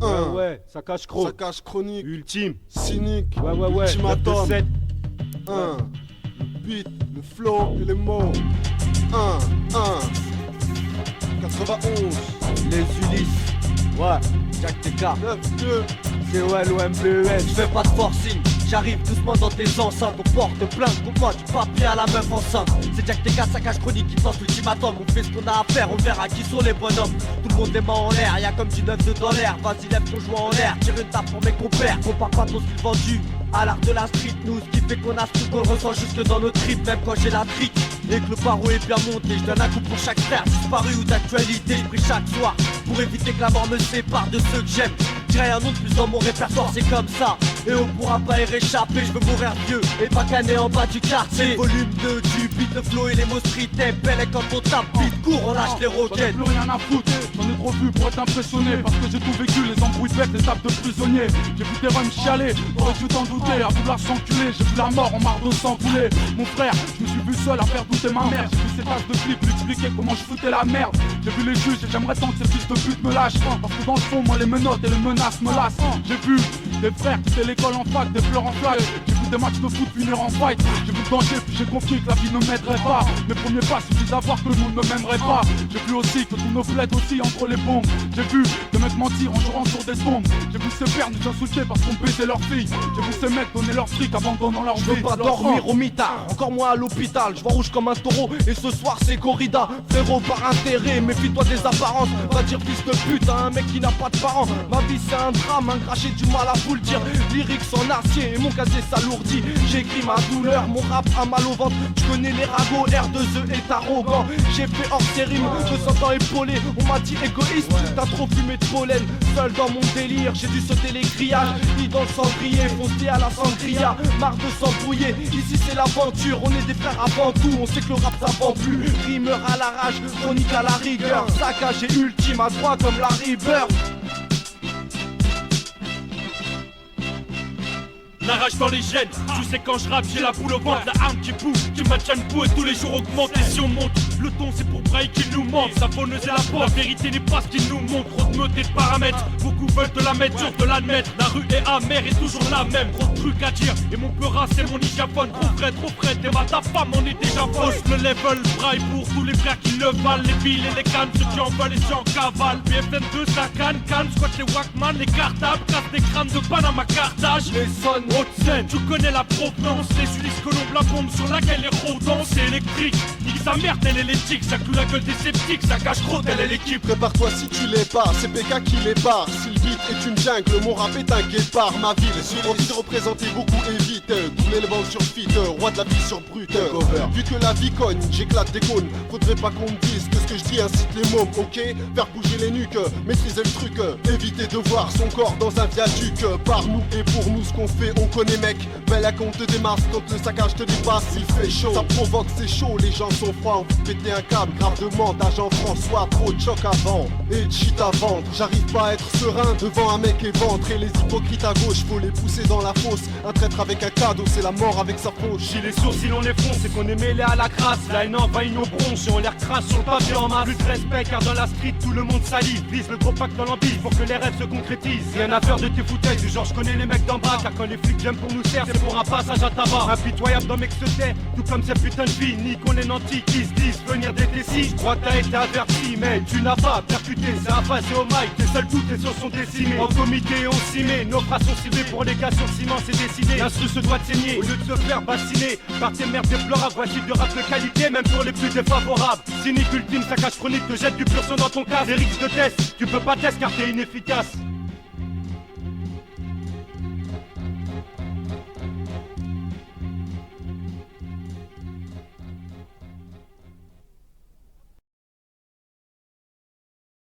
Ouais, ça cache chronique. Ça cache chronique. Ultime. Cynique. Ouais. Ultimatum. 927. Le beat, le flow et les mots. 91. Les Ulysses. Ouais, Jack TK. 9-2. C-O-L-O-M-B-E-S. Je fais pas de forcing, j'arrive doucement dans tes enceintes. On porte plainte contre moi, du papier à la meuf enceinte. C'est Jack TK, ça cache chronique qui pense l'ultimatum. On fait ce qu'on a à faire, on verra qui sont les bonhommes. Tout le monde les mains en l'air, y'a comme du 9-2 dans l'air. Vas-y, lève ton joint en l'air, tire une tape pour mes compères. Compare pas ton style vendu à l'art de la street nous, ce qui fait qu'on a ce qu'on le ressent jusque dans nos tripes. Même quand j'ai la trique et que le paro est bien monté, je donne un coup pour chaque frère disparu ou d'actualité. Je prie chaque soir pour éviter que la mort me sépare de ceux que j'aime. J'irai un nom de plus dans mon répertoire, c'est comme ça. Et on pourra pas y réchapper, je veux mourir vieux et pas caner en bas du quartier. Volume 2 du beat de flow et les mots street belle et quand on tape vite court, on lâche les J'en ai roquettes. plus rien à foutre, j'en ai trop vu pour être impressionné. Parce que j'ai tout vécu, les embrouilles bêtes, les tapes de prisonniers. J'ai vu des rhums chialer, t'aurais dû t'en douter. À vouloir s'enculer, j'ai vu la mort en marre de s'enculer. Mon frère, je me suis vu seul à faire douter ma mère. J'ai vu ces taches de flics lui expliquer comment je foutais la merde. J'ai vu les juges et j'aimerais tant que ces fils de pute me lâchent. Parce que dans le fond, moi les menottes et les menaces me lassent. J'ai vu des frères quitter l'école en fac, des fleurs en flaque. J'ai vu des matchs de foot finir en fight. J'ai vu le danger puis j'ai compris que la vie ne m'aiderait pas. Mes premiers pas suffisent à voir que le monde ne m'aimerait pas. J'ai vu aussi que tous nos flèches aussi entre les bombes. J'ai vu des mecs mentir en jouant sur des bombes. J'ai vu ces pères nous insulter parce qu'on baisait leurs filles. J'ai vu ces mecs donner leur fric abandonnant leur vie. Je veux pas dormir au mitard, encore moins à l'hôpital. Je vois rouge comme un taureau et ce soir c'est corrida. Frérot par intérêt, méfie-toi des apparences. Va dire fils de pute à un mec qui n'a pas de parents. Ma vie c'est un drame, un gras, j'ai du mal à vous le dire. Lyrics en acier et mon casier s'alourdit. J'écris ma douleur, mon rap a mal au ventre. Tu connais les ragots, R2E est arrogant. J'ai fait hors série, me sentant épaulé. On m'a dit égoïste, t'as trop fumé de pollen. Seul dans mon délire, j'ai dû sauter les grillages. Ni dans le cendrier, foncé à la sangria. Marre de s'embrouiller, ici c'est l'aventure. On est des frères avant tout, on sait que le rap ça vend plus. Rimeur à la rage, chronique à la rigueur. Saccagé ultime à droite comme la River. La rage dans les gènes, tu sais quand je rappe j'ai la boule au ventre. La arme qui pousse, qui maintient le coup et tous les jours augmente. Et si on monte, le ton c'est pour brailler qu'il nous mente. Sa fauneuse et la porte, la vérité n'est pas ce qu'il nous montre. Trop de meutes et de paramètres, beaucoup veulent te la mettre, dur de l'admettre. La rue est amère et toujours la même, trop de trucs à dire. Et mon peurat c'est mon diaphone, trop frais, t'es ma ta femme on est déjà fausse. Le level, braille pour tous les frères qui le valent. Les billes et les cannes, ceux qui en veulent et ceux en cavale. BFM2 ça canne, squat les Walkman, les cartables. Casse des crânes de Panama Carthage. Les sons Haute-Seine, tu connais la provenance. Les Ulysses Colombe, la bombe sur laquelle les rodents. C'est électrique, nique sa mère, elle est l'éthique. Ça cloue la gueule des sceptiques, ça cache trop, telle est l'équipe. Prépare-toi si tu l'es pas, c'est PK qui les barre. Si le beat est une jungle, mon rap est un guépard. Ma ville, j'ai envie de représenter beaucoup et vite. Tourner le vent sur fit, roi de la vie sur brut. Vu que la vie cogne, j'éclate des cônes. Faudrait pas qu'on me dise que ce que je dis incite les mômes, ok. Faire bouger les nuques, maîtriser le truc. Éviter de voir son corps dans un viaduc. Par nous et pour nous, ce qu'on fait, on connaît mec. Belle à qu'on te démarre quand le saccage te dépasse. Il fait chaud, ça provoque, c'est chaud. Les gens sont froids, on vous péter un câble. Grave demande à Jean-François, trop de choc avant et de shit à vendre. J'arrive pas à être serein devant un mec et ventre. Et les hypocrites à gauche, faut les pousser dans la fosse. Un traître avec un cadeau, c'est la mort avec sa poche. Si les sourcils on les fronce, c'est qu'on est mêlé à la crasse. La haine envahit nos bronches et on les recrasse sur le papier en masse. Plus de respect car dans la street tout le monde salive. Vise le gros pack dans l'ambile pour que les rêves se concrétisent. Rien à faire de tes foutaises, du genre je connais les mecs d'en bas. Car quand les flics viennent pour nous servir, c'est pour un passage à tabac. Impitoyable dans mec se tait, tout comme ces putains de filles. Ni qu'on est nantis qui se disent venir des T6. Je crois que t'as été averti mais tu n'as pas percuté. C'est un passé au mic, tes seuls doutes, tes sources sont décimés. En comité on s'y met, nos phrases sont ciblées pour les gars sur le ciment, c'est décidé. L'instru se doit de saigner, au lieu de se faire bassiner par tes merdes déplorables. Voici du rap de qualité, même pour les plus défavorables. Cynique ultime, ça cache chronique, te jette du pur son dans ton cas. Des risques de test, tu peux pas test car t'es inefficace.